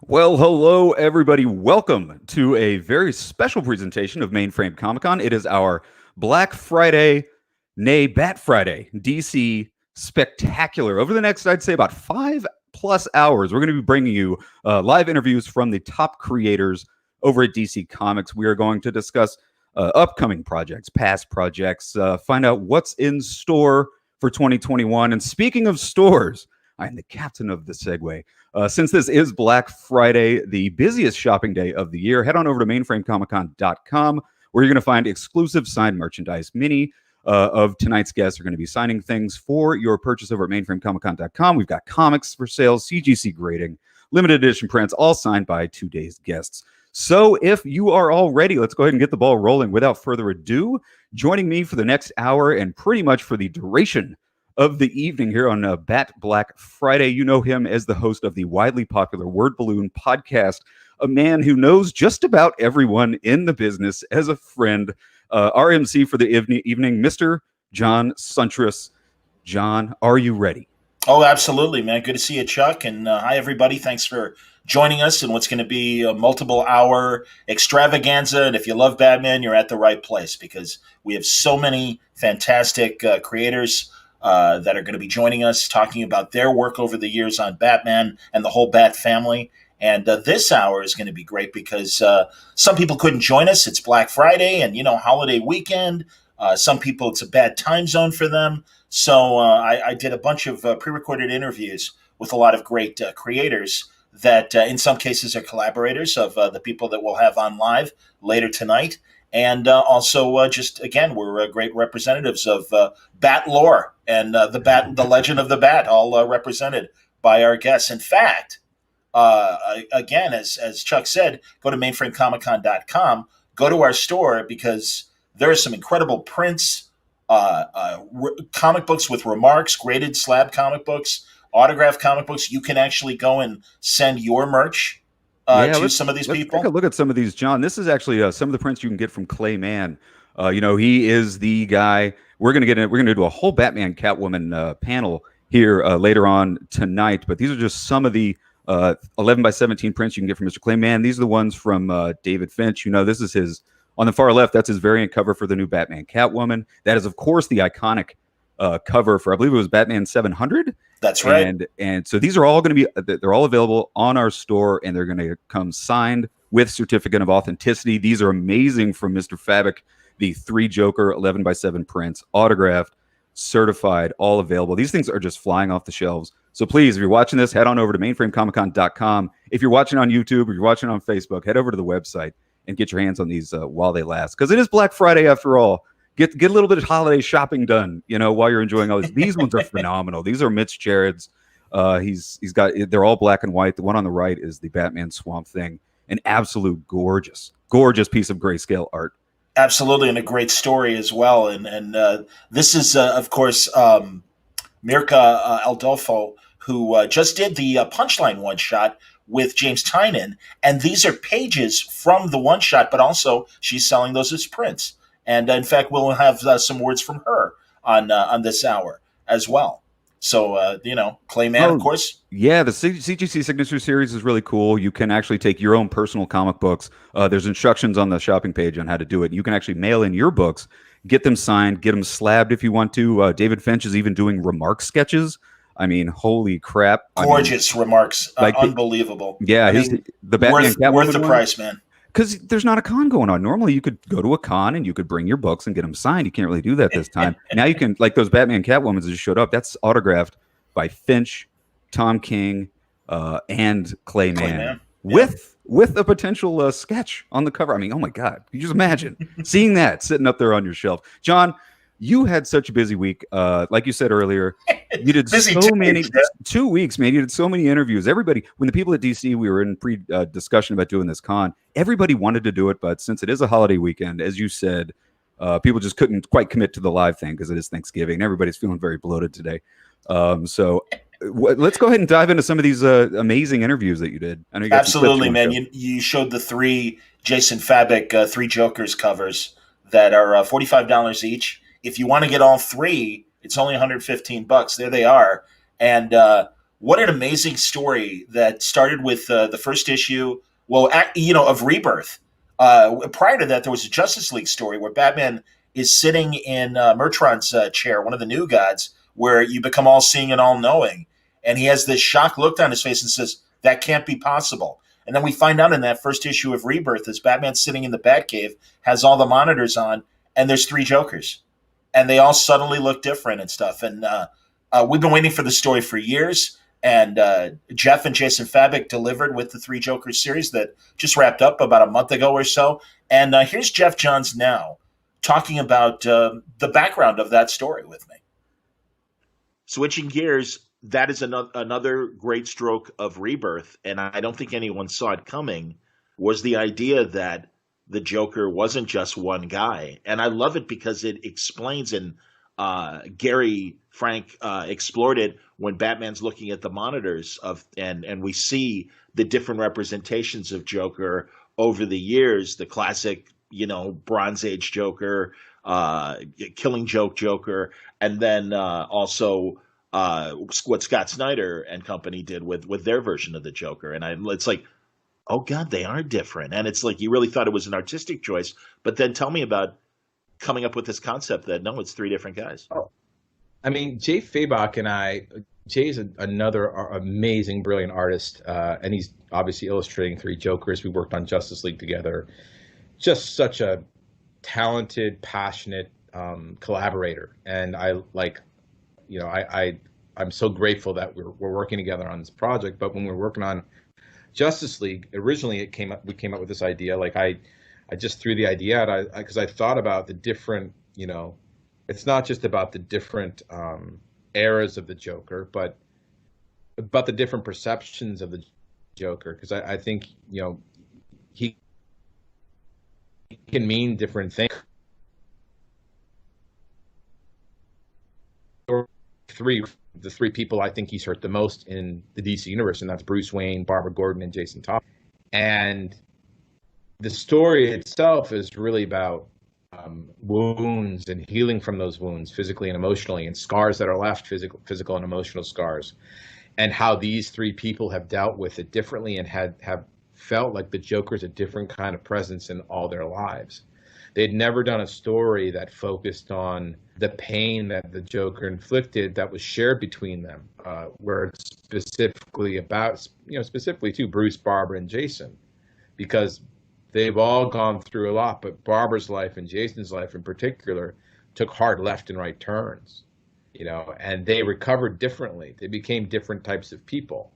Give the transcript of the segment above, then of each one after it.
Well, hello, everybody. Welcome to a very special presentation of Mainframe Comic Con. It is our Black Friday, nay, Bat Friday, DC spectacular. Over the next, I'd say, about 5+ hours, we're going to be bringing you live interviews from the top creators over at DC Comics. We are going to discuss upcoming projects, past projects, find out what's in store for 2021. And speaking of stores, I'm the captain of the segue. Since this is Black Friday, the busiest shopping day of the year, head on over to mainframecomiccon.com, where you're going to find exclusive signed merchandise. Many of tonight's guests are going to be signing things for your purchase over at mainframecomiccon.com. We've got comics for sale, CGC grading, limited edition prints, all signed by today's guests. So if you are all ready, let's go ahead and get the ball rolling. Without further ado, joining me for the next hour and pretty much for the duration of the evening here on Bat Black Friday. You know him as the host of the widely popular Word Balloon podcast, a man who knows just about everyone in the business as a friend. RMC for the evening, Mr. John Siuntres. John, are you ready? Oh, absolutely, man. Good to see you, Chuck. And hi, everybody. Thanks for joining us in what's going to be a multiple-hour extravaganza. And if you love Batman, you're at the right place because we have so many fantastic creators that are going to be joining us, talking about their work over the years on Batman and the whole Bat family. And this hour is going to be great because some people couldn't join us. It's Black Friday and, holiday weekend. Some people, it's a bad time zone for them. So I did a bunch of pre-recorded interviews with a lot of great creators that in some cases are collaborators of the people that we'll have on live later tonight. And also, just again, we're great representatives of Bat lore and the legend of the Bat, all represented by our guests. In fact, again, as Chuck said, go to mainframecomiccon.com, go to our store because there are some incredible prints, comic books with remarks, graded slab comic books, autographed comic books. You can actually go and send your merch to some of these people. Take a look at some of these, John. This is actually some of the prints you can get from Clayman. He is the guy. We're gonna do a whole Batman Catwoman panel here later on tonight. But these are just some of the 11x17 prints you can get from Mr. Clayman. These are the ones from David Finch. This is his on the far left. That's his variant cover for the new Batman Catwoman. That is, of course, the iconic cover for, I believe it was Batman 700. That's right. And so these are all going to be, they're all available on our store, and they're going to come signed with certificate of authenticity. These are amazing from Mr. Fabic, the 3 Joker 11x7 prints, autographed, certified, all available. These things are just flying off the shelves. So please, if you're watching this, head on over to mainframecomiccon.com. If you're watching on YouTube or you're watching on Facebook, head over to the website and get your hands on these while they last. Because it is Black Friday after all. Get a little bit of holiday shopping done, while you're enjoying all these. These ones are phenomenal. These are Mitch Jared's. They're all black and white. The one on the right is the Batman Swamp Thing. An absolute gorgeous piece of grayscale art. Absolutely, and a great story as well. And this is, of course, Mirka Aldolfo, who just did the Punchline one-shot with James Tynion. And these are pages from the one-shot, but also she's selling those as prints. And in fact, we'll have some words from her on this hour as well. So, Clayman, of course. Yeah, the CGC Signature Series is really cool. You can actually take your own personal comic books. There's instructions on the shopping page on how to do it. You can actually mail in your books, get them signed, get them slabbed if you want to. David Finch is even doing remark sketches. I mean, holy crap. Gorgeous remarks. Unbelievable. Yeah, the Batman worth the price, man. Because there's not a con going on. Normally, you could go to a con and you could bring your books and get them signed. You can't really do that this time. Now you can, like those Batman Catwoman that just showed up, that's autographed by Finch, Tom King, and Clayman. With a potential sketch on the cover. I mean, oh my God. You just imagine seeing that sitting up there on your shelf. John, you had such a busy week. Like you said earlier, you did so many, 2 weeks, man. You did so many interviews. Everybody, when the people at DC, we were in discussion about doing this con, everybody wanted to do it. But since it is a holiday weekend, as you said, people just couldn't quite commit to the live thing because it is Thanksgiving and everybody's feeling very bloated today. So let's go ahead and dive into some of these amazing interviews that you did. I know you got absolutely, man. You showed the 3 Jason Fabic 3 Jokers covers that are $45 each. If you want to get all 3, it's only $115. There they are. And what an amazing story that started with the first issue. Well, of Rebirth. Prior to that, there was a Justice League story where Batman is sitting in Mertron's chair, one of the new gods, where you become all seeing and all knowing, and he has this shocked look on his face and says, "That can't be possible." And then we find out in that first issue of Rebirth, as Batman's sitting in the Batcave, has all the monitors on, and there's three Jokers, and they all suddenly look different and stuff. And we've been waiting for the story for years. And Geoff and Jason Fabok delivered with the Three Jokers series that just wrapped up about a month ago or so. And here's Geoff Johns now talking about the background of that story with me. Switching gears, that is another great stroke of Rebirth, and I don't think anyone saw it coming, was the idea that the Joker wasn't just one guy. And I love it because it explains, and Gary Frank explored it when Batman's looking at the monitors and we see the different representations of Joker over the years, the classic, Bronze Age Joker, Killing Joke Joker, and then also what Scott Snyder and company did with their version of the Joker. And it's like, oh God, they are different. And it's like, you really thought it was an artistic choice, but then tell me about coming up with this concept that, no, it's three different guys. Oh. I mean, Jay Fabok and I, Jay's another amazing, brilliant artist, and he's obviously illustrating Three Jokers. We worked on Justice League together. Just such a talented, passionate collaborator, and I'm so grateful that we're working together on this project. But when we were working on Justice League, originally we came up with this idea. Like I just threw the idea out because I thought about the different, it's not just about the different eras of the Joker, but about the different perceptions of the Joker. Because I think, he can mean different things. The three people I think he's hurt the most in the DC universe, and that's Bruce Wayne, Barbara Gordon, and Jason Todd. And the story itself is really about wounds and healing from those wounds, physically and emotionally, and scars that are left, physical and emotional scars, and how these three people have dealt with it differently and have felt like the Joker's a different kind of presence in all their lives. They'd never done a story that focused on the pain that the Joker inflicted that was shared between them, where it's specifically about, specifically to Bruce, Barbara, and Jason, because they've all gone through a lot, but Barbara's life and Jason's life in particular took hard left and right turns, and they recovered differently. They became different types of people.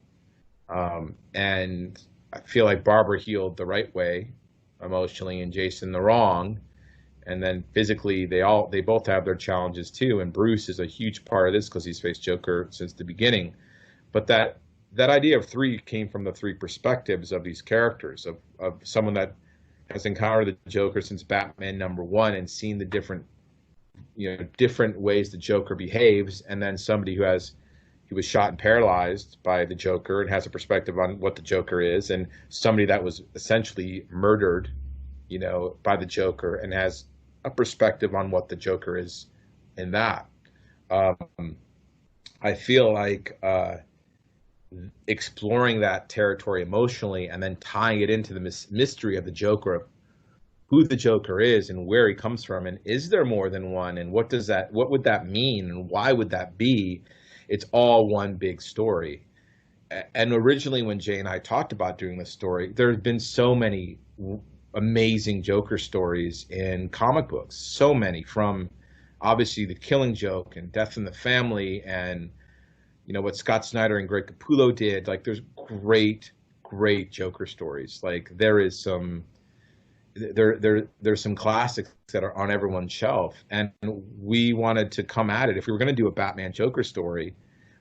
And I feel like Barbara healed the right way emotionally and Jason the wrong. And then physically, they both have their challenges too. And Bruce is a huge part of this because he's faced Joker since the beginning. But that idea of three came from the three perspectives of these characters, of someone that has encountered the Joker since Batman #1 and seen the different ways the Joker behaves, and then somebody who was shot and paralyzed by the Joker and has a perspective on what the Joker is, and somebody that was essentially murdered, by the Joker and has a perspective on what the Joker is in that. I feel like exploring that territory emotionally and then tying it into the mystery of the Joker, of who the Joker is and where he comes from, and is there more than one, and what would that mean, and why would that be? It's all one big story. And originally when Jay and I talked about doing this story, there have been so many amazing Joker stories in comic books, so many, from obviously The Killing Joke and Death in the Family, and what Scott Snyder and Greg Capullo did. Like, there's great Joker stories. Like, there's some classics that are on everyone's shelf, and we wanted to come at it. If we were going to do a Batman Joker story,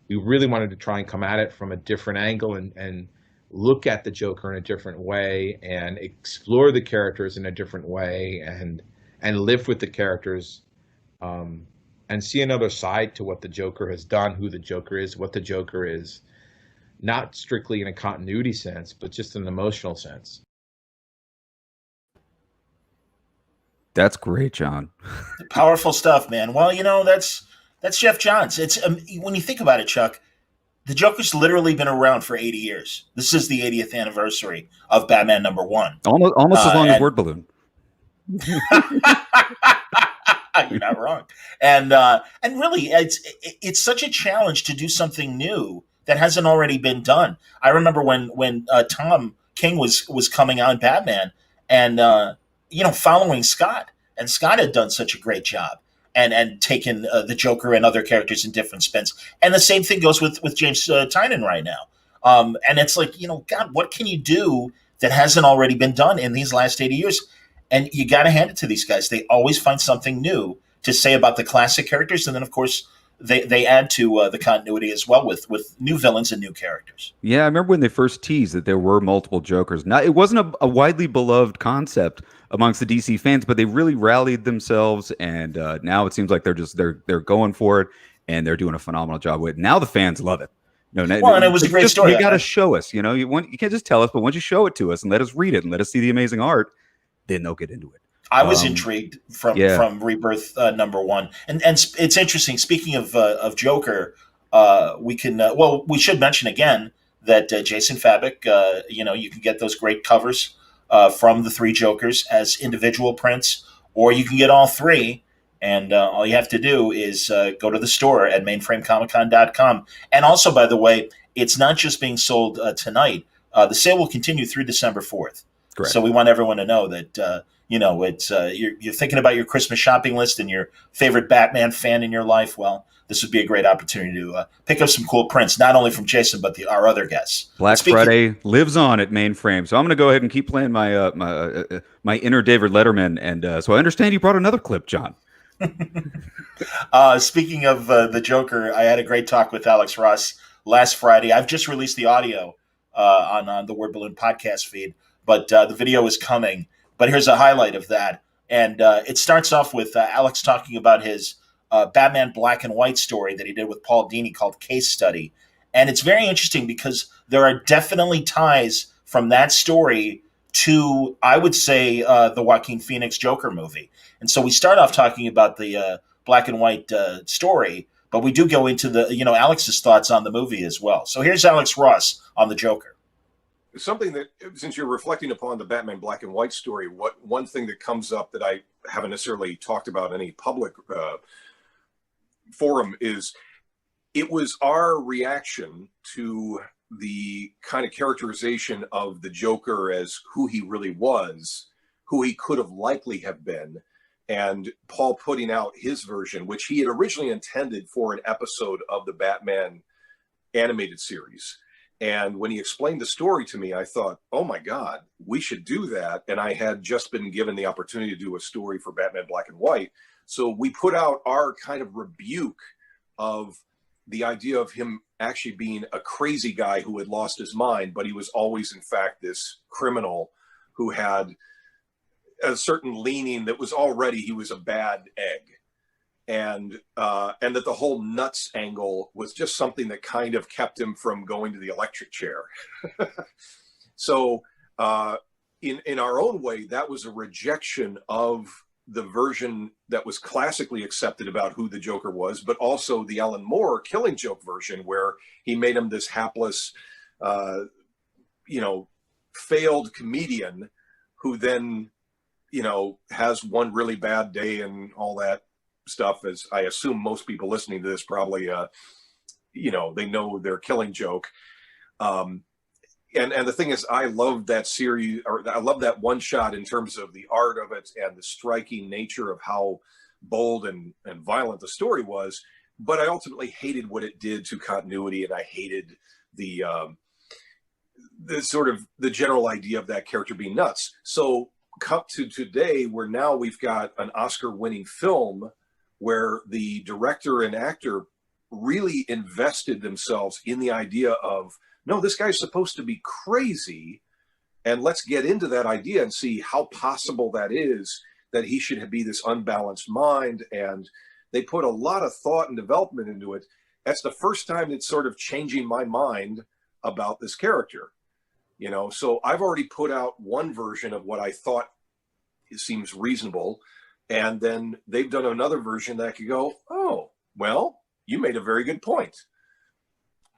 we really wanted to try and come at it from a different angle and look at the Joker in a different way and explore the characters in a different way and live with the characters, and see another side to what the Joker has done, who the Joker is, what the Joker is, not strictly in a continuity sense, but just in an emotional sense. That's great, John. Powerful stuff, man. Well, that's Geoff Johns. It's when you think about it, Chuck, The Joker's literally been around for 80 years. This is the 80th anniversary of Batman #1. Almost as long as And Word Balloon. you're not wrong. And really, it's such a challenge to do something new that hasn't already been done. I remember when Tom King was coming on Batman, and following Scott, and Scott had done such a great job, and taken the Joker and other characters in different spins. And the same thing goes with James Tynion right now. And it's like, God, what can you do that hasn't already been done in these last 80 years? And you got to hand it to these guys. They always find something new to say about the classic characters. And then, of course, they add to the continuity as well with new villains and new characters. Yeah, I remember when they first teased that there were multiple Jokers. Now, it wasn't a widely beloved concept amongst the DC fans, but they really rallied themselves, and now it seems like they're going for it, and they're doing a phenomenal job with it. Now the fans love it. And it was a great story. You got to show us. You can't just tell us, but once you show it to us and let us read it and let us see the amazing art, then they'll get into it. I was intrigued from Rebirth #1, and it's interesting. Speaking of Joker, we should mention again that Jason Fabok, you can get those great covers from the 3 Jokers as individual prints, or you can get all 3. And all you have to do is go to the store at mainframecomiccon.com. And also, by the way, it's not just being sold tonight. The sale will continue through December 4th. Correct. So we want everyone to know that it's you're thinking about your Christmas shopping list and your favorite Batman fan in your life. Well, this would be a great opportunity to pick up some cool prints, not only from Jason but our other guests. Black Friday lives on at Mainframe, so I'm going to go ahead and keep playing my my inner David Letterman. And so I understand you brought another clip, John. Speaking of the Joker, I had a great talk with Alex Ross last Friday. I've just released the audio on the Word Balloon podcast feed, but the video is coming. But here's a highlight of that. And it starts off with Alex talking about his Batman Black and White story that he did with Paul Dini called Case Study. And it's very interesting because there are definitely ties from that story to, I would say, the Joaquin Phoenix Joker movie. And so we start off talking about the Black and White story, but we do go into Alex's thoughts on the movie as well. So here's Alex Ross on the Joker. Something that, since you're reflecting upon the Batman Black and White story, one thing that comes up that I haven't necessarily talked about in any public forum is it was our reaction to the kind of characterization of the Joker as who he really was, who he could have likely have been, and Paul putting out his version, which he had originally intended for an episode of the Batman animated series. And when he explained the story to me, I thought, oh my God, we should do that. And I had just been given the opportunity to do a story for Batman Black and White. So we put out our kind of rebuke of the idea of him actually being a crazy guy who had lost his mind, but he was always, in fact, this criminal who had a certain leaning that was already, he was a bad egg. And that the whole nuts angle was just something that kind of kept him from going to the electric chair. So in our own way, that was a rejection of the version that was classically accepted about who the Joker was, but also the Alan Moore Killing Joke version, where he made him this hapless, failed comedian who then, has one really bad day and all that stuff. As I assume most people listening to this probably, they know their Killing Joke. And the thing is, I love that series, or I love that one shot in terms of the art of it and the striking nature of how bold and violent the story was. But I ultimately hated what it did to continuity, and I hated the sort of the general idea of that character being nuts. So come to today, where now we've got an Oscar-winning film where the director and actor really invested themselves in the idea of, no, this guy's supposed to be crazy, and let's get into that idea and see how possible that is, that he should be this unbalanced mind. And they put a lot of thought and development into it. That's the first time it's sort of changing my mind about this character. So I've already put out one version of what I thought seems reasonable. And then they've done another version that I could go, oh, well, you made a very good point.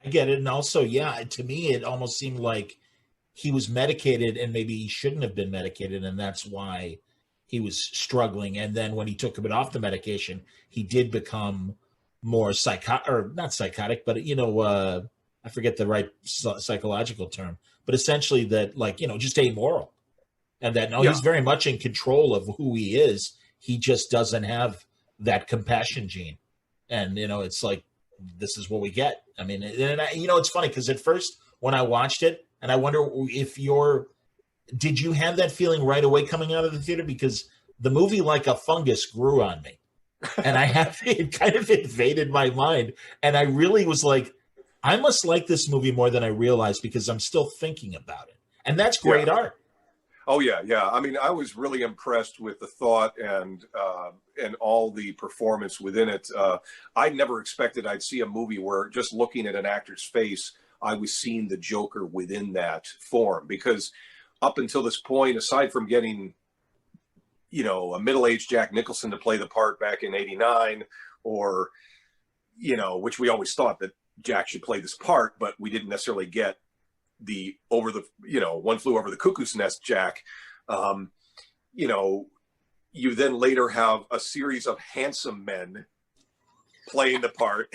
I get it. And also, yeah, to me, it almost seemed like he was medicated and maybe he shouldn't have been medicated. And that's why he was struggling. And then when he took a bit off the medication, he did become more psychotic, or not psychotic, but, I forget the right psychological term, but essentially that, like, just amoral. And that, no, Yeah. he's very much in control of who he is. He just doesn't have that compassion gene. And, it's like, this is what we get. I mean, and it's funny because at first when I watched it, and I wonder if did you have that feeling right away coming out of the theater? Because the movie, like a fungus, grew on me. And it kind of invaded my mind. And I really was like, I must like this movie more than I realized because I'm still thinking about it. And that's great art. Oh yeah, yeah. I mean, I was really impressed with the thought and all the performance within it. I never expected I'd see a movie where just looking at an actor's face, I was seeing the Joker within that form. Because up until this point, aside from getting, a middle-aged Jack Nicholson to play the part back in '89, or which we always thought that Jack should play this part, but we didn't necessarily get the One Flew Over the Cuckoo's Nest Jack. You then later have a series of handsome men playing the part.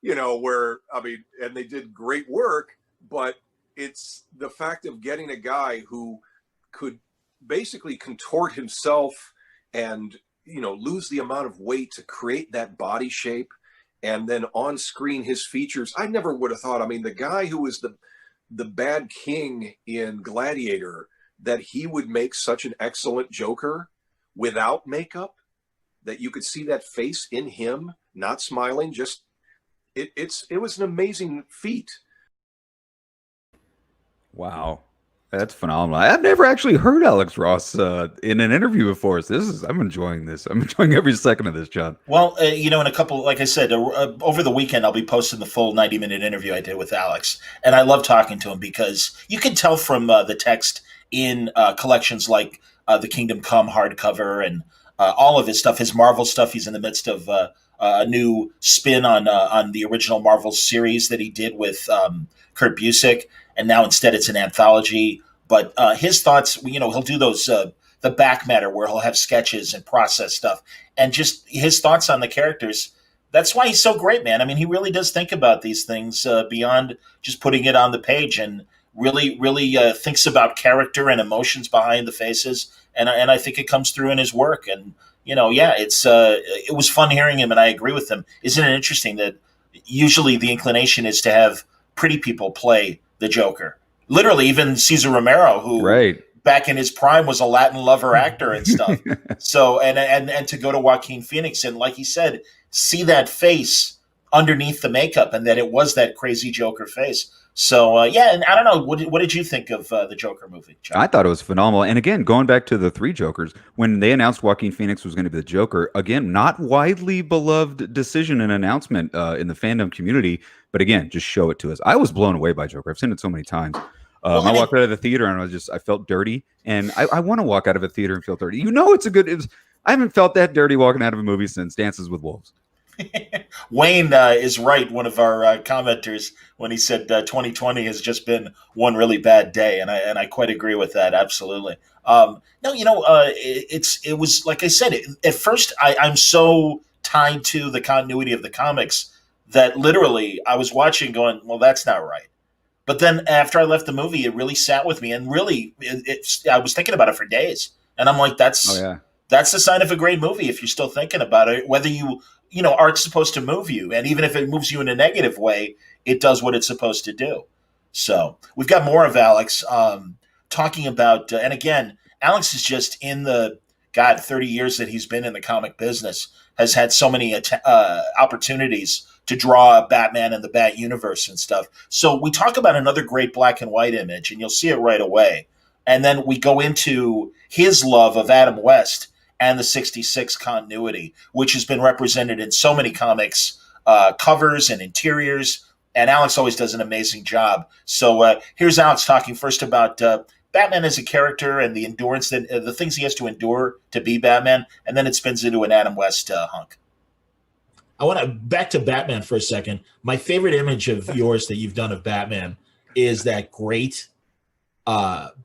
Where, I mean, and they did great work, but it's the fact of getting a guy who could basically contort himself and lose the amount of weight to create that body shape. And then on screen, his features, I never would have thought, I mean, the guy who was the bad king in Gladiator, that he would make such an excellent Joker without makeup, that you could see that face in him, not smiling. Just, it was an amazing feat. Wow. That's phenomenal. I've never actually heard Alex Ross in an interview before. So I'm enjoying this. I'm enjoying every second of this, John. Well, in a couple, like I said, over the weekend, I'll be posting the full 90-minute interview I did with Alex. And I love talking to him because you can tell from the text in collections like the Kingdom Come hardcover and all of his stuff, his Marvel stuff. He's in the midst of a new spin on the original Marvel series that he did with Kurt Busiek. And now instead it's an anthology. But his thoughts, he'll do those, the back matter where he'll have sketches and process stuff. And just his thoughts on the characters. That's why he's so great, man. I mean, he really does think about these things beyond just putting it on the page, and really, really thinks about character and emotions behind the faces. And I think it comes through in his work. And, it was fun hearing him, and I agree with him. Isn't it interesting that usually the inclination is to have pretty people play the Joker? Literally, even Cesar Romero, who back in his prime was a Latin lover actor and stuff. So, and to go to Joaquin Phoenix and, like he said, see that face underneath the makeup, and that it was that crazy Joker face. So, and I don't know, what did you think of the Joker movie, John? I thought it was phenomenal. And again, going back to the three Jokers, when they announced Joaquin Phoenix was going to be the Joker, again, not widely beloved decision and announcement in the fandom community, but again, just show it to us. I was blown away by Joker. I've seen it so many times. I walked out of the theater and I felt dirty, and I want to walk out of a theater and feel dirty. I haven't felt that dirty walking out of a movie since Dances with Wolves. Wayne is right, one of our commenters, when he said 2020 has just been one really bad day, and I quite agree with that. Absolutely. It was like I said. At first, I'm so tied to the continuity of the comics that literally I was watching, going, "Well, that's not right." But then after I left the movie, it really sat with me, and really, I was thinking about it for days, and I'm like, "That's the sign of a great movie if you're still thinking about it, whether art's supposed to move you. And even if it moves you in a negative way, it does what it's supposed to do." So we've got more of Alex talking about, and again, Alex is just in the, 30 years that he's been in the comic business, has had so many opportunities to draw Batman and the Bat universe and stuff. So we talk about another great black and white image, and you'll see it right away. And then we go into his love of Adam West and the 66 continuity, which has been represented in so many comics, covers and interiors. And Alex always does an amazing job. So here's Alex talking first about Batman as a character and the endurance, that the things he has to endure to be Batman. And then it spins into an Adam West hunk. I want to back to Batman for a second. My favorite image of yours that you've done of Batman is that great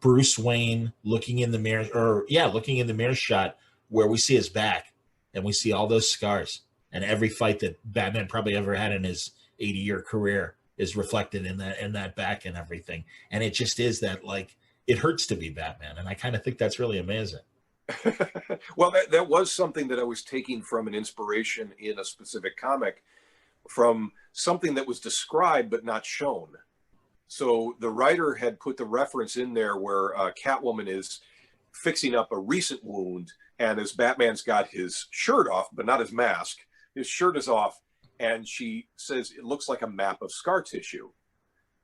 Bruce Wayne looking in the mirror, looking in the mirror shot where we see his back and we see all those scars, and every fight that Batman probably ever had in his 80-year career is reflected in that back and everything. And it just is that, like, it hurts to be Batman, and I kind of think that's really amazing. Well, that was something that I was taking from an inspiration in a specific comic, from something that was described but not shown. So the writer had put the reference in there where Catwoman is fixing up a recent wound, and as Batman's got his shirt off, but not his mask, his shirt is off, and she says it looks like a map of scar tissue.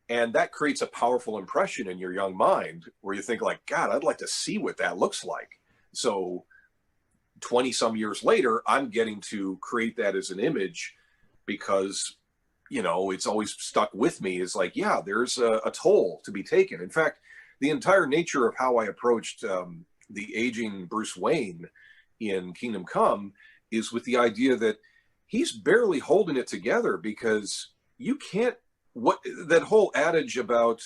And that creates a powerful impression in your young mind where you think, like, God, I'd like to see what that looks like. So 20 some years later, I'm getting to create that as an image because, you know, it's always stuck with me, is like, yeah, there's a toll to be taken. In fact, the entire nature of how I approached the aging Bruce Wayne in Kingdom Come is with the idea that he's barely holding it together, because you can't, that whole adage about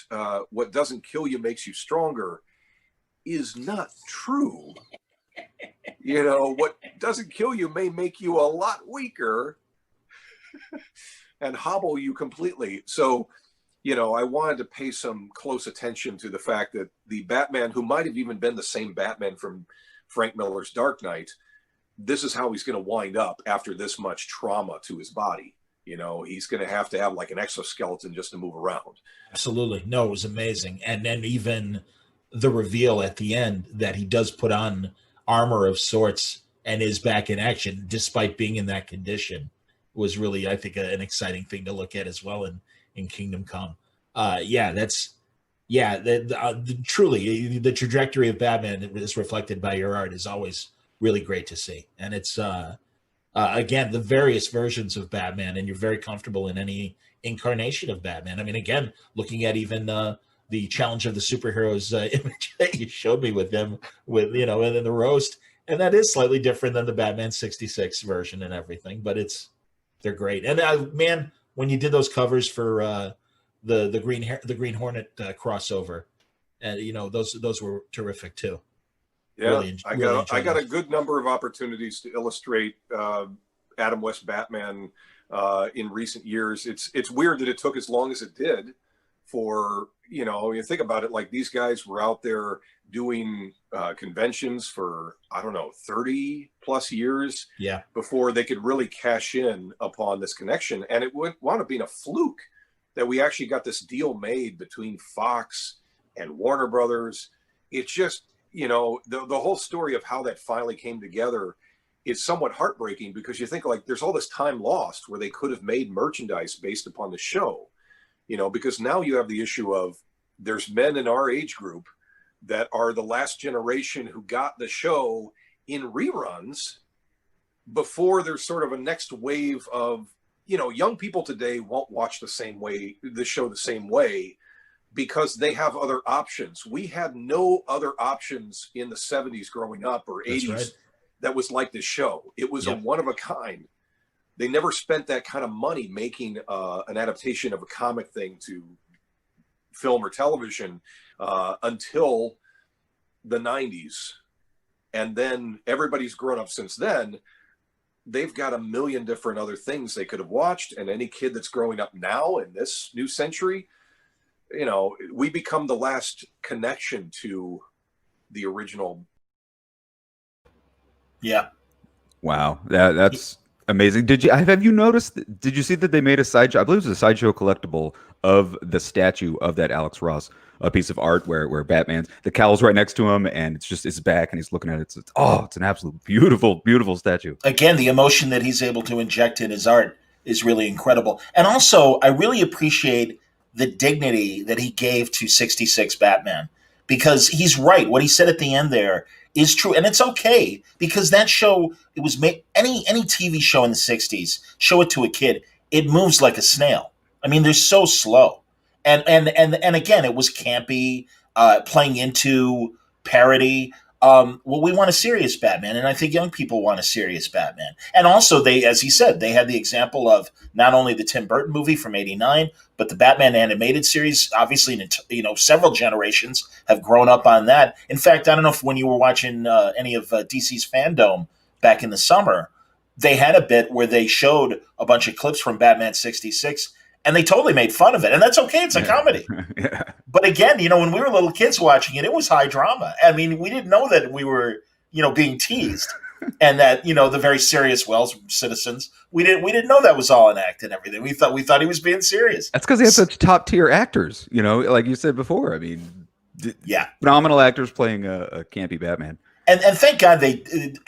what doesn't kill you makes you stronger is not true. You know, what doesn't kill you may make you a lot weaker and hobble you completely. So, you know, I wanted to pay some close attention to the fact that the Batman, who might have even been the same Batman from Frank Miller's Dark Knight, this is how he's going to wind up after this much trauma to his body. You know, he's going to have like an exoskeleton just to move around. Absolutely. No, it was amazing. And then even the reveal at the end that he does put on armor of sorts and is back in action despite being in that condition was really, I think, an exciting thing to look at as well in Kingdom Come. Truly the trajectory of Batman is reflected by your art is always really great to see. And it's again, the various versions of Batman, and you're very comfortable in any incarnation of Batman. I mean, again, looking at even the Challenge of the Superheroes image that you showed me with them, with, you know, and then the roast, and that is slightly different than the Batman 66 version and everything, but they're great. And man, when you did those covers for the Green Hornet crossover, and you know, those were terrific too. Yeah, really I got a good number of opportunities to illustrate Adam West Batman in recent years. It's weird that it took as long as it did for, you know, you think about it, like these guys were out there doing conventions for, I don't know, 30 plus years before they could really cash in upon this connection. And it would wound up being a fluke that we actually got this deal made between Fox and Warner Brothers. It's just, you know, the whole story of how that finally came together is somewhat heartbreaking, because you think, like, there's all this time lost where they could have made merchandise based upon the show, you know, because now you have the issue of there's men in our age group that are the last generation who got the show in reruns before there's sort of a next wave of, you know, young people today won't watch the show the same way because they have other options. We had no other options in the 70s growing up, or 80s, that was like this show. It was a one of a kind. They never spent that kind of money making an adaptation of a comic thing to film or television until the 90s. And then everybody's grown up since then. They've got a million different other things they could have watched. And any kid that's growing up now in this new century, you know, we become the last connection to the original. Yeah. Wow. That's amazing. Have you noticed, did you see that they made a sideshow? I believe it was a sideshow collectible of the statue of that Alex Ross, a piece of art where Batman's, the cowl's right next to him, and it's just his back, and he's looking at it. It's an absolute beautiful, beautiful statue. Again, the emotion that he's able to inject in his art is really incredible. And also, I really appreciate the dignity that he gave to 66 Batman, because he's right. What he said at the end there is true. And it's okay, because that show, it was made, any TV show in the 60s, show it to a kid, it moves like a snail. I mean, they're so slow. And again, it was campy, playing into parody. well, we want a serious Batman, and I think young people want a serious Batman. And also, they, as he said, they had the example of not only the Tim Burton movie from '89, but the Batman animated series. Obviously, several generations have grown up on that. In fact, I don't know if when you were watching any of DC's Fandom back in the summer, they had a bit where they showed a bunch of clips from Batman '66, and they totally made fun of it. And that's okay; it's a comedy. Yeah. But again, when we were little kids watching it, it was high drama. I mean, we didn't know that we were, being teased, and that the very serious Wells citizens. We didn't know that was all an act and everything. We thought he was being serious. That's because they have such top tier actors. Like you said before. I mean, yeah, phenomenal actors playing a campy Batman. And thank God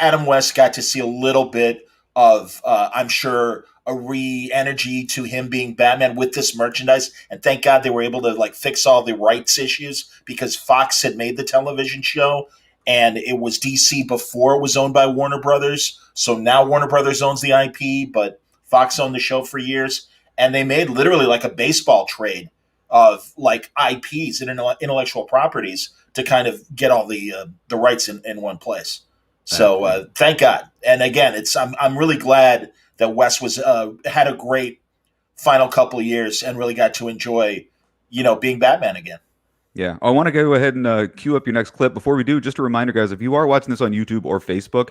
Adam West got to see a little bit of, I'm sure, a re-energy to him being Batman with this merchandise. And thank God they were able to fix all the rights issues, because Fox had made the television show and it was DC before it was owned by Warner Brothers. So now Warner Brothers owns the IP, but Fox owned the show for years. And they made literally like a baseball trade of IPs and intellectual properties to kind of get all the rights in one place. So thank God. And again, I'm really glad that Wes had a great final couple of years and really got to enjoy, being Batman again. Yeah, I want to go ahead and cue up your next clip. Before we do, just a reminder, guys, if you are watching this on YouTube or Facebook,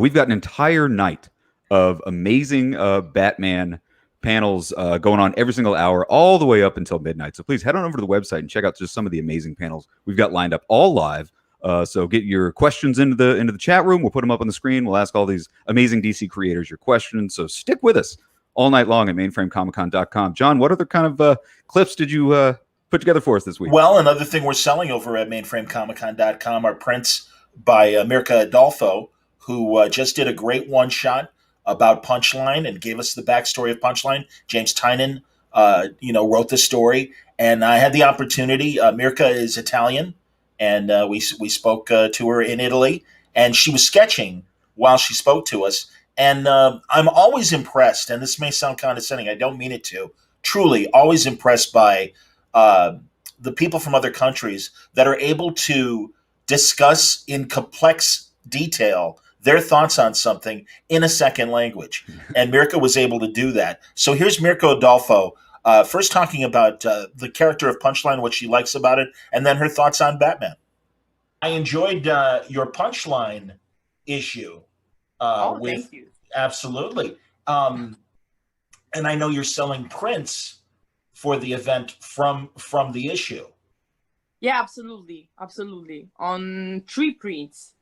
we've got an entire night of amazing Batman panels going on every single hour, all the way up until midnight. So please head on over to the website and check out just some of the amazing panels we've got lined up, all live. So get your questions into the chat room. We'll put them up on the screen. We'll ask all these amazing DC creators your questions. So stick with us all night long at mainframecomiccon.com. John, what other kind of clips did you put together for us this week? Well, another thing we're selling over at mainframecomiccon.com are prints by Mirka Adolfo, who just did a great one-shot about Punchline and gave us the backstory of Punchline. James Tynan, wrote the story, and I had the opportunity. Mirka is Italian, and we spoke to her in Italy, and she was sketching while she spoke to us. And I'm always impressed, and this may sound condescending, I don't mean it to, truly always impressed by the people from other countries that are able to discuss in complex detail their thoughts on something in a second language. And Mirka was able to do that. So here's Mirka Adolfo, first talking about the character of Punchline, what she likes about it, and then her thoughts on Batman. I enjoyed your Punchline issue. Thank you. Absolutely. And I know you're selling prints for the event from the issue. Yeah, absolutely. On three prints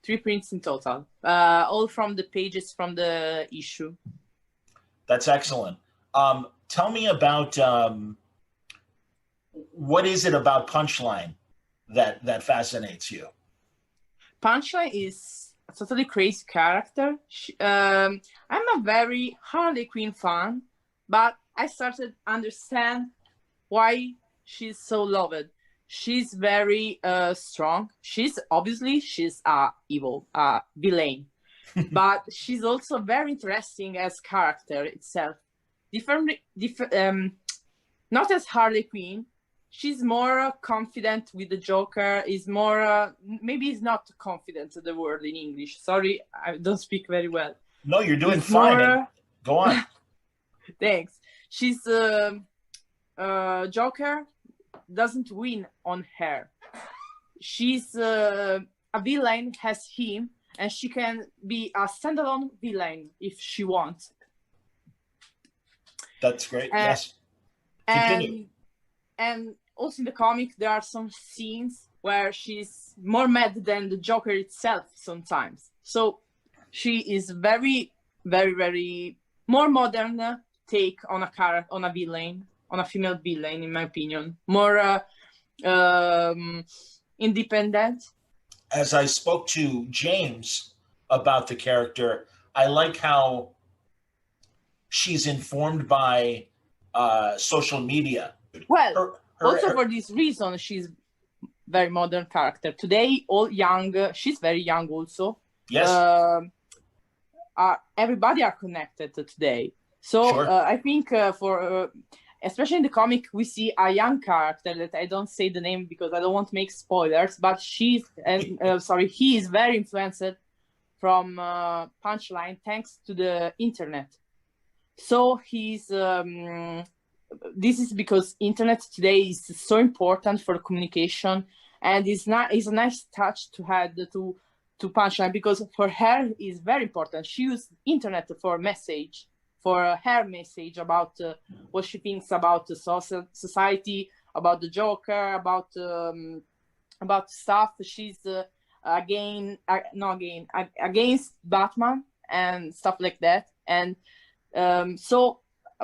in total, all from the pages from the issue. That's excellent. Tell me about what is it about Punchline that fascinates you? Punchline is a totally crazy character. I'm a very Harley Quinn fan, but I started to understand why she's so loved. She's very strong. She's a evil villain, but she's also very interesting as character itself. Different, not as Harley Quinn. She's more confident with the Joker. Is more maybe is not confident the word in English. Sorry, I don't speak very well. No, you're doing fine. More... Go on. Thanks. She's Joker doesn't win on her. She's a villain, has him, and she can be a standalone villain if she wants. That's great. Yes. Continue. And also in the comic, there are some scenes where she's more mad than the Joker itself sometimes. So she is very, very, very more modern take on a villain, on a female villain, in my opinion. More independent. As I spoke to James about the character, I like how she's informed by social media. Well, also for this reason, she's very modern character. Today, all young, she's very young also. Yes. Everybody are connected today. So sure. I think especially in the comic, we see a young character that I don't say the name because I don't want to make spoilers, but he is very influenced from Punchline thanks to the internet. So this is because internet today is so important for communication, and it's a nice touch to add to Punchline, because for her is very important. She used internet for her message about what she thinks about the society, about the Joker, about stuff. She's against Batman and stuff like that. And so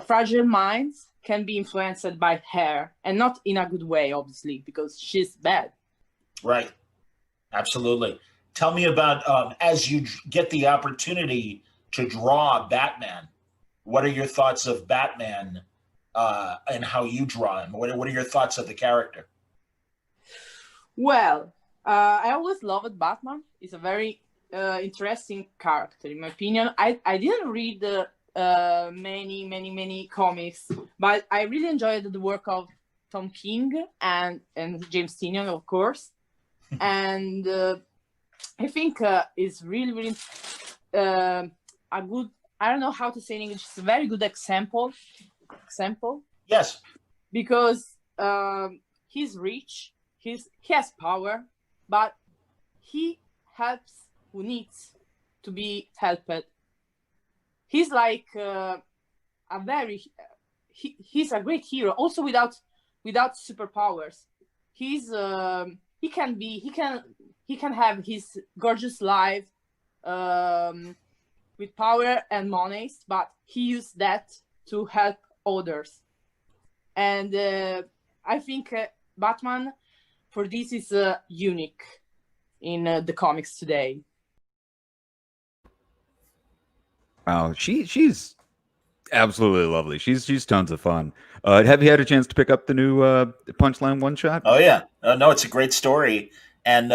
fragile minds can be influenced by her, and not in a good way, obviously, because she's bad. Right. Absolutely. Tell me about, as you get the opportunity to draw Batman, what are your thoughts of Batman and how you draw him? What are your thoughts of the character? Well, I always loved Batman. He's a very interesting character, in my opinion. I didn't read many comics, but I really enjoyed the work of Tom King and James Tynion, of course. And I think it's really a good, I don't know how to say in English, it's a very good example. Yes. Because he's rich, he has power, but he helps who needs to be helped. He's like he's a great hero, also without superpowers. He can have his gorgeous life with power and money, but he used that to help others. And I think Batman for this is unique in the comics today. Wow, she's absolutely lovely. She's tons of fun. Have you had a chance to pick up the new Punchline one shot? Oh yeah, no, it's a great story, and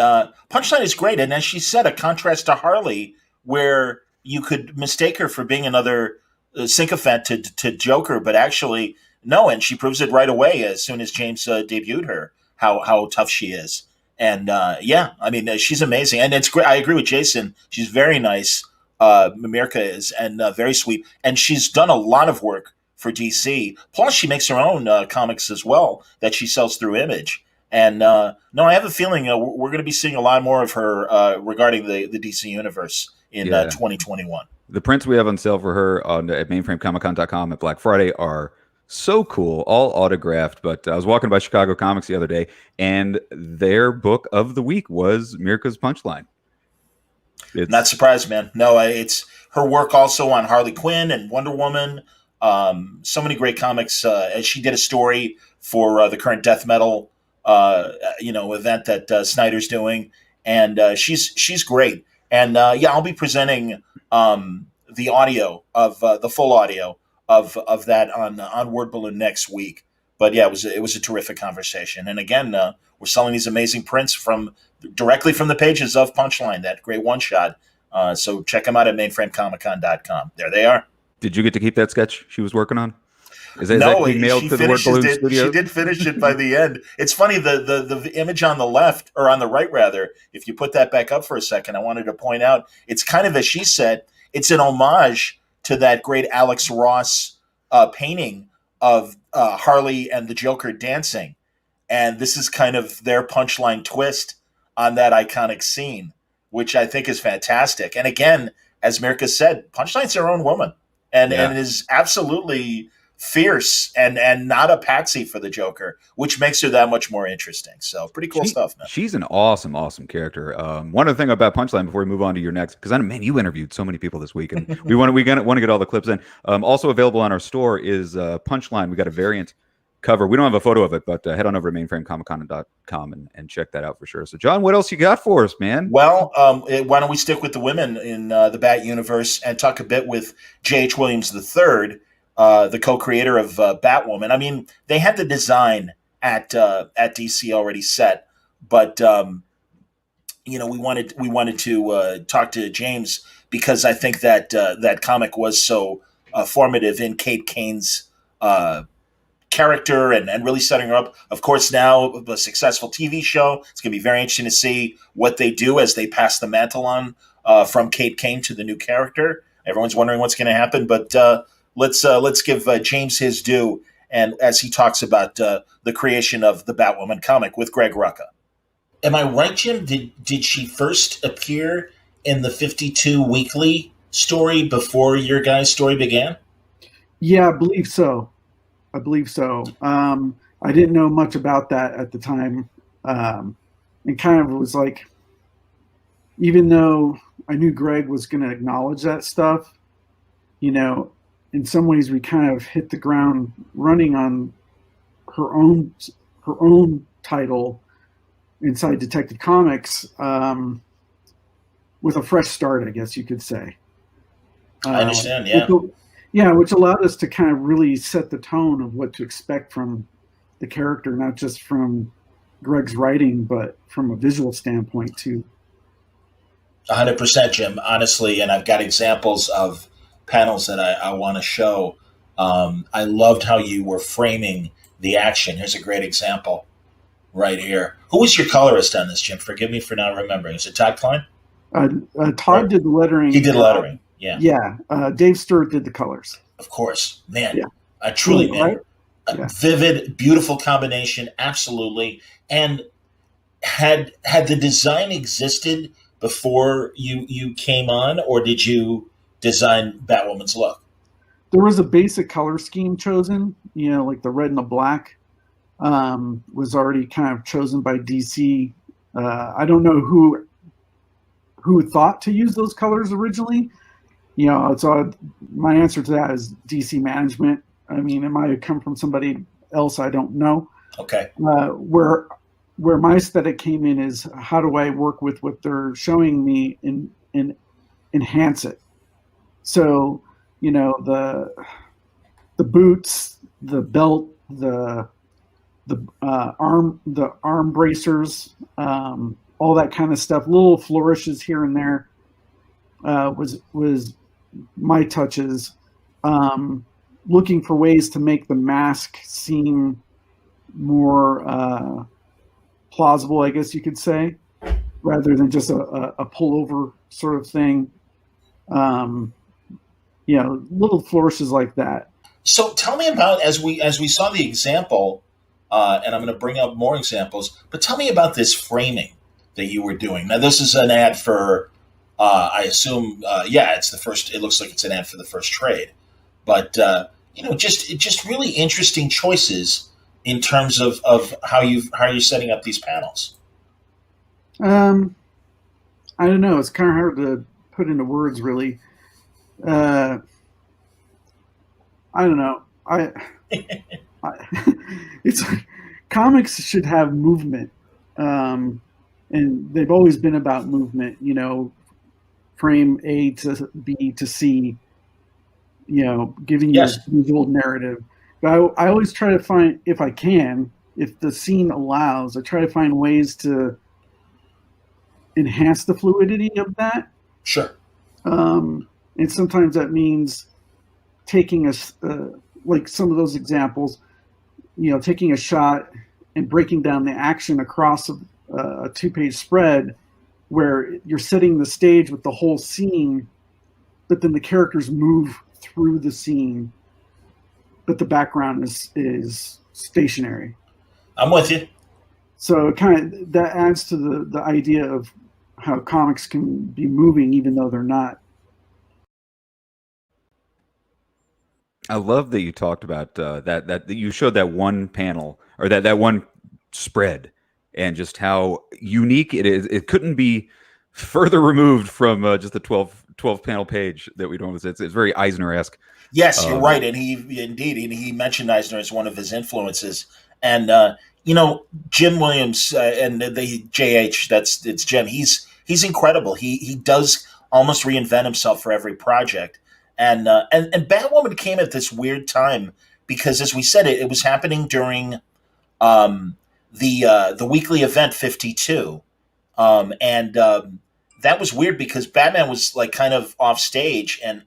Punchline is great. And as she said, a contrast to Harley, where you could mistake her for being another sycophant to Joker, but actually no. And she proves it right away as soon as James debuted her, how tough she is. And yeah, I mean, she's amazing, and it's great. I agree with Jason. She's very nice. Mirka is, and very sweet, and she's done a lot of work for DC. Plus, she makes her own comics as well that she sells through Image. And no, I have a feeling we're going to be seeing a lot more of her regarding the DC universe in 2021. The prints we have on sale for her at mainframecomiccon.com at Black Friday are so cool, all autographed. But I was walking by Chicago Comics the other day, and their book of the week was Mirka's Punchline. It's not surprised, man. No, it's her work also on Harley Quinn and Wonder Woman. So many great comics. As she did a story for the current death metal, event that Snyder's doing, and she's great. And yeah, I'll be presenting the audio of the full audio of that on Word Balloon next week. But yeah, it was a terrific conversation. And again, we're selling these amazing prints directly from the pages of Punchline, that great one shot. So check them out at mainframecomiccon.com. There they are. Did you get to keep that sketch she was working on? No, she did finish it by the end. It's funny, the image on the left, or on the right rather, if you put that back up for a second, I wanted to point out, it's kind of, as she said, it's an homage to that great Alex Ross painting of Harley and the Joker dancing. And this is kind of their Punchline twist on that iconic scene, which I think is fantastic. And again, as Mirka said, Punchline's her own woman, and is absolutely fierce and not a patsy for the Joker, which makes her that much more interesting. So pretty cool stuff, man. She's an awesome character. One other thing about Punchline before we move on to your next, because I know, man, you interviewed so many people this week, and we want to get all the clips in. Also available on our store is Punchline. We got a variant cover. We don't have a photo of it, but head on over to mainframecomiccon.com and check that out for sure. So, John, what else you got for us, man? Well, why don't we stick with the women in the Bat universe and talk a bit with J.H. Williams III, the co-creator of Batwoman. I mean, they had the design at DC already set, but we wanted to talk to James because I think that that comic was so formative in Kate Kane's character and really setting her up. Of course, now a successful TV show. It's going to be very interesting to see what they do as they pass the mantle on from Kate Kane to the new character. Everyone's wondering what's going to happen, but let's give James his due, and as he talks about the creation of the Batwoman comic with Greg Rucka. Am I right, Jim? Did she first appear in the 52 Weekly story before your guys' story began? Yeah, I believe so. I didn't know much about that at the time. And kind of was like, even though I knew Greg was going to acknowledge that stuff, you know, in some ways we kind of hit the ground running on her own title inside Detective Comics with a fresh start, I guess you could say. I understand, yeah. Which allowed us to kind of really set the tone of what to expect from the character, not just from Greg's writing, but from a visual standpoint too. 100%, Jim, honestly, and I've got examples of panels that I want to show. I loved how you were framing the action. Here's a great example right here. Who was your colorist on this, Jim? Forgive me for not remembering. Is it Todd Klein? Todd did the lettering. He did lettering, yeah. Yeah, Dave Stewart did the colors. Of course, man. Yeah. Truly, man. Right? Yeah. Vivid, beautiful combination, absolutely. And had the design existed before you came on, or did you design Batwoman's look? There was a basic color scheme chosen, you know, like the red and the black was already kind of chosen by DC. I don't know who thought to use those colors originally. You know, so my answer to that is DC management. I mean, it might have come from somebody else, I don't know. Okay. Where my aesthetic came in is, how do I work with what they're showing me and enhance it? So, you know, the boots, the belt, the arm bracers, all that kind of stuff, little flourishes here and there, was my touches. Looking for ways to make the mask seem more plausible, I guess you could say, rather than just a pullover sort of thing. You know, little flourishes like that. So tell me about, as we saw the example, and I'm going to bring up more examples, but tell me about this framing that you were doing. Now, this is an ad for, I assume, it's the first. It looks like it's an ad for the first trade, but you know, just really interesting choices in terms of how you're setting up these panels. I don't know. It's kind of hard to put into words, really. I don't know. It's like, comics should have movement, and they've always been about movement. You know, frame A to B to C. You know, giving you a visual narrative. But I always try to find, if I can, if the scene allows, I try to find ways to enhance the fluidity of that. Sure. And sometimes that means taking like some of those examples, you know, taking a shot and breaking down the action across a 2-page spread where you're setting the stage with the whole scene, but then the characters move through the scene, but the background is stationary. I'm with you. So it kind of, that adds to the idea of how comics can be moving even though they're not. I love that you talked about that you showed that one panel, or that one spread, and just how unique it is. It couldn't be further removed from just the 12 panel page that we don't. It's very Eisner-esque. Yes, you're right, and he mentioned Eisner as one of his influences, and you know, Jim Williams and the JH. It's Jim. He's incredible. He does almost reinvent himself for every project. And Batwoman came at this weird time because, as we said, it was happening during the weekly event 52, and that was weird because Batman was like kind of off stage, and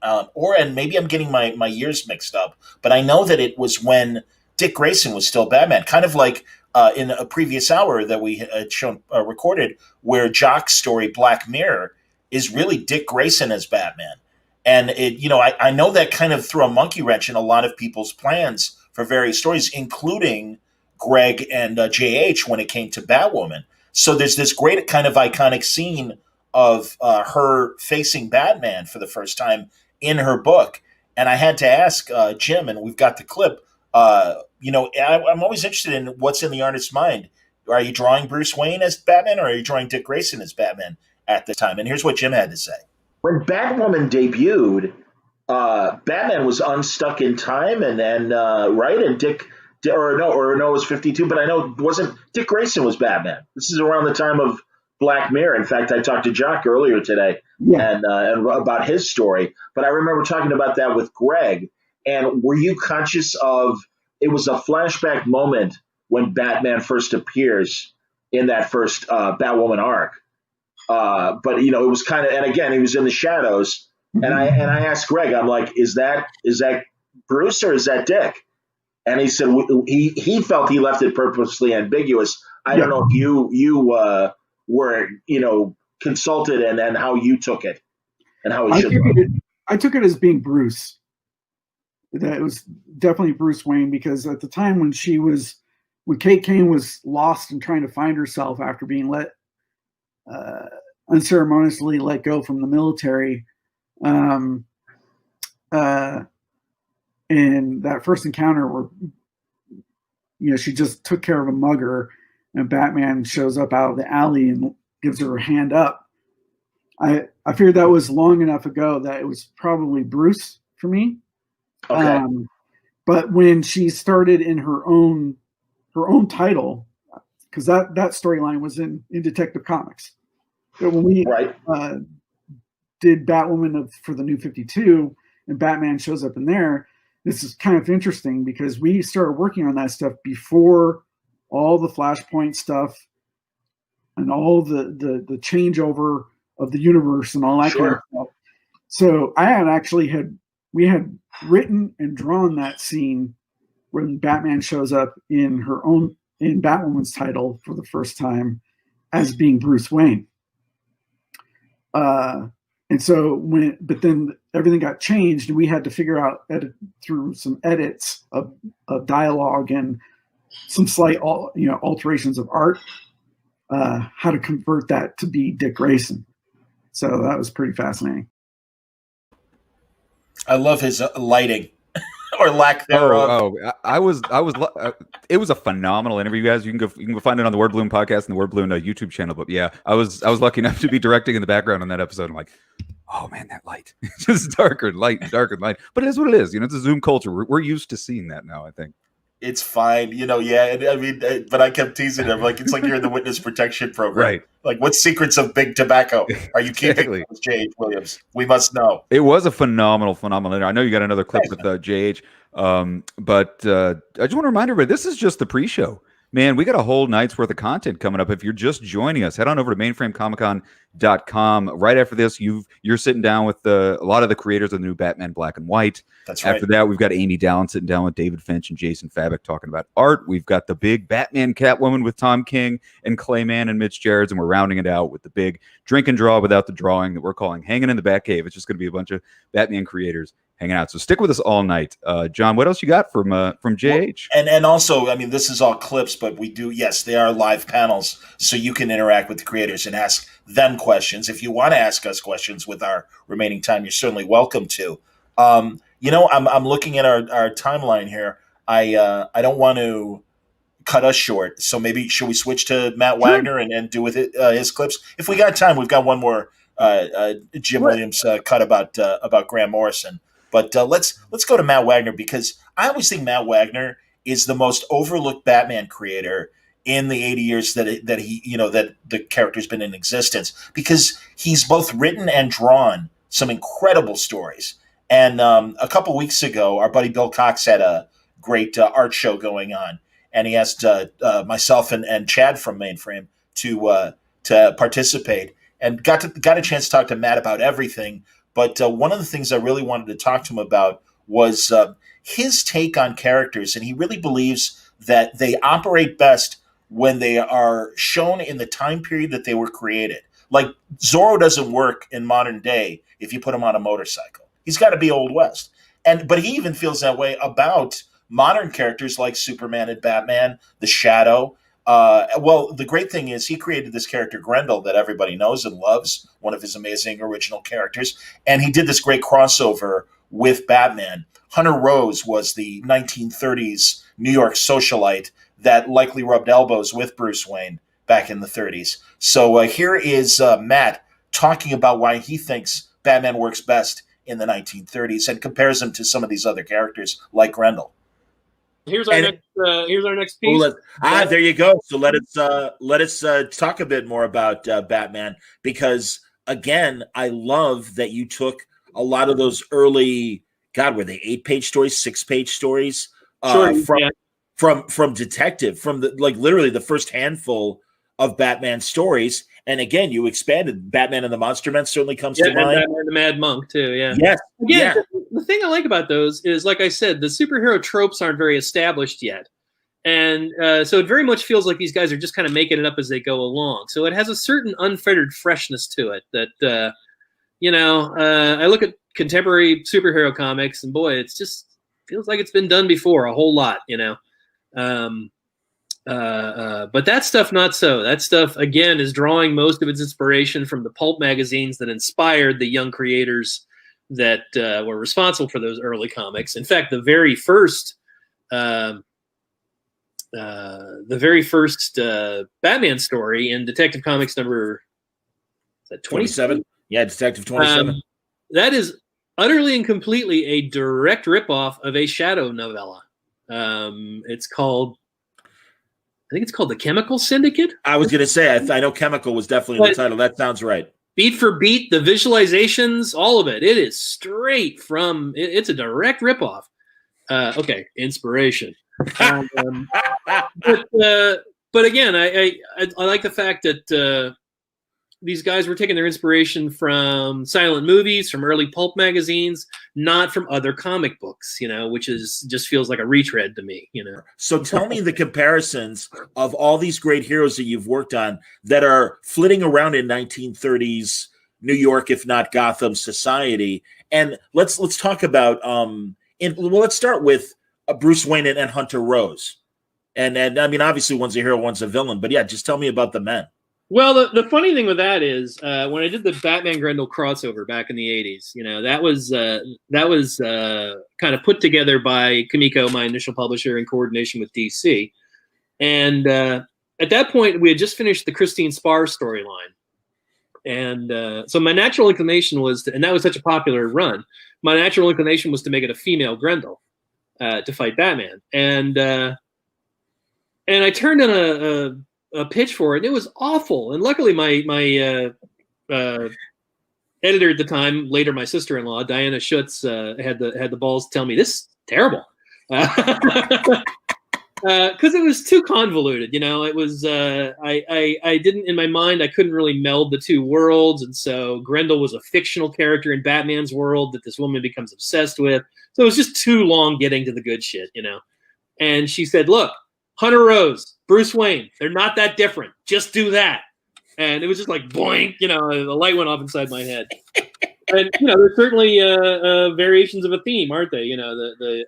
maybe I'm getting my years mixed up, but I know that it was when Dick Grayson was still Batman, kind of like in a previous hour that we had shown recorded, where Jock's story Black Mirror is really Dick Grayson as Batman. And I know that kind of threw a monkey wrench in a lot of people's plans for various stories, including Greg and JH when it came to Batwoman. So there's this great kind of iconic scene of her facing Batman for the first time in her book. And I had to ask Jim, and we've got the clip. I'm always interested in what's in the artist's mind. Are you drawing Bruce Wayne as Batman, or are you drawing Dick Grayson as Batman at the time? And here's what Jim had to say. When Batwoman debuted, Batman was unstuck in time, and then right, and it was 52, but I know it wasn't. Dick Grayson was Batman. This is around the time of Black Mirror. In fact, I talked to Jock earlier today and about his story, but I remember talking about that with Greg. And were you conscious of, it was a flashback moment when Batman first appears in that first Batwoman arc. But it was kind of, and again, he was in the shadows. And I asked Greg, I'm like, is that Bruce or is that Dick? And he said he felt he left it purposely ambiguous. I don't know if you were consulted and how you took it and how it should look. I took it as being Bruce. That it was definitely Bruce Wayne, because at the time when Kate Kane was lost and trying to find herself after being unceremoniously let go from the military, in that first encounter where she just took care of a mugger and Batman shows up out of the alley and gives her a hand up, I figured that was long enough ago that it was probably Bruce for me. Okay. But when she started in her own title, because that storyline was in Detective Comics. So when we did Batwoman for the New 52 and Batman shows up in there, this is kind of interesting because we started working on that stuff before all the Flashpoint stuff and all the changeover of the universe and all that kind of stuff. So we had written and drawn that scene when Batman shows up in Batwoman's title for the first time as being Bruce Wayne. And so but then everything got changed and we had to figure out through some edits of dialogue and some slight, alterations of art, how to convert that to be Dick Grayson. So that was pretty fascinating. I love his lighting or lack thereof. It was a phenomenal interview, guys. You can go find it on the Word Balloon podcast and the Word Balloon YouTube channel. But yeah, I was lucky enough to be directing in the background on that episode. I'm like, oh man, that light, it's just darker and light. But it is what it is. It's a Zoom culture. We're used to seeing that now, I think. It's fine, but I kept teasing him. Like, it's like you're in the witness protection program. Right. Like, what secrets of big tobacco are you keeping with J.H. Williams? We must know. It was a phenomenal. I know you got another clip with J.H. But I just want to remind everybody, this is just the pre-show. Man, we got a whole night's worth of content coming up. If you're just joining us, head on over to mainframecomiccon.com. Right after this, you're sitting down with a lot of the creators of the new Batman Black and White. That's right. After that, we've got Amy Dallin sitting down with David Finch and Jason Fabok talking about art. We've got the big Batman Catwoman with Tom King and Clayman and Mitch Gerards, and we're rounding it out with the big drink and draw without the drawing that we're calling Hanging in the Batcave. It's just going to be a bunch of Batman creators hanging out. So stick with us all night. John, what else you got from JH? And also, this is all clips, but they are live panels, so you can interact with the creators and ask them questions. If you want to ask us questions with our remaining time, you're certainly welcome to. I'm looking at our timeline here. I don't want to cut us short, so maybe should we switch to Matt Wagner and do with it his clips? If we got time, we've got one more Jim Williams cut about Grant Morrison. But let's go to Matt Wagner, because I always think Matt Wagner is the most overlooked Batman creator in the 80 years that the character's been in existence, because he's both written and drawn some incredible stories. And a couple weeks ago, our buddy Bill Cox had a great art show going on, and he asked myself and Chad from Mainframe to participate, and got a chance to talk to Matt about everything. But one of the things I really wanted to talk to him about was his take on characters, and he really believes that they operate best when they are shown in the time period that they were created. Like Zorro doesn't work in modern day if you put him on a motorcycle. He's got to be Old West. But he even feels that way about modern characters like Superman and Batman, the Shadow. Well, the great thing is he created this character Grendel that everybody knows and loves, one of his amazing original characters. And he did this great crossover with Batman. Hunter Rose was the 1930s New York socialite that likely rubbed elbows with Bruce Wayne back in the 30s. So here is Matt talking about why he thinks Batman works best in the 1930s and compares him to some of these other characters like Grendel. Here's our next piece. There you go. So let us talk a bit more about Batman, because again, I love that you took a lot of those early, God, were they 8-page stories, 6-page stories from Detective, from the literally the first handful of Batman stories. And again, you expanded. Batman and the Monster Men certainly comes to mind. Batman and the Mad Monk too. Yeah. Yes. Again, the thing I like about those is, like I said, the superhero tropes aren't very established yet. And so it very much feels like these guys are just kind of making it up as they go along. So it has a certain unfettered freshness to it that, I look at contemporary superhero comics and boy, it's just feels like it's been done before a whole lot, But that stuff, not so. That stuff, again, is drawing most of its inspiration from the pulp magazines that inspired the young creators that were responsible for those early comics. In fact, the very first Batman story in Detective Comics number 27. Yeah, Detective 27. That is utterly and completely a direct ripoff of a Shadow novella. It's called, I think it's called The Chemical Syndicate. I was going to say, I know Chemical was definitely in the title. That sounds right. Beat for beat, the visualizations, all of it. It is straight from, it's a direct ripoff. Okay, inspiration. But again, I like the fact that these guys were taking their inspiration from silent movies, from early pulp magazines, not from other comic books, which is just feels like a retread to me, So tell me the comparisons of all these great heroes that you've worked on that are flitting around in 1930s New York, if not Gotham society. And let's talk about let's start with Bruce Wayne and Hunter Rose. And I mean, obviously one's a hero, one's a villain, but yeah, just tell me about the men. Well, the funny thing with that is when I did the Batman Grendel crossover back in the 80s, that was kind of put together by Kamiko, my initial publisher, in coordination with DC. And at that point, we had just finished the Christine Spar storyline. And so my natural inclination was, and that was such a popular run, my natural inclination was to make it a female Grendel to fight Batman. And I turned in a pitch for it, and it was awful. And luckily, my editor at the time, later my sister-in-law, Diana Schutz, had the balls to tell me this is terrible, because it was too convoluted. It was I didn't, in my mind, I couldn't really meld the two worlds, and so Grendel was a fictional character in Batman's world that this woman becomes obsessed with. So it was just too long getting to the good shit, And she said, "Look, Hunter Rose, Bruce Wayne, they're not that different. Just do that." And it was just like boink, the light went off inside my head. And there's certainly variations of a theme, aren't they? The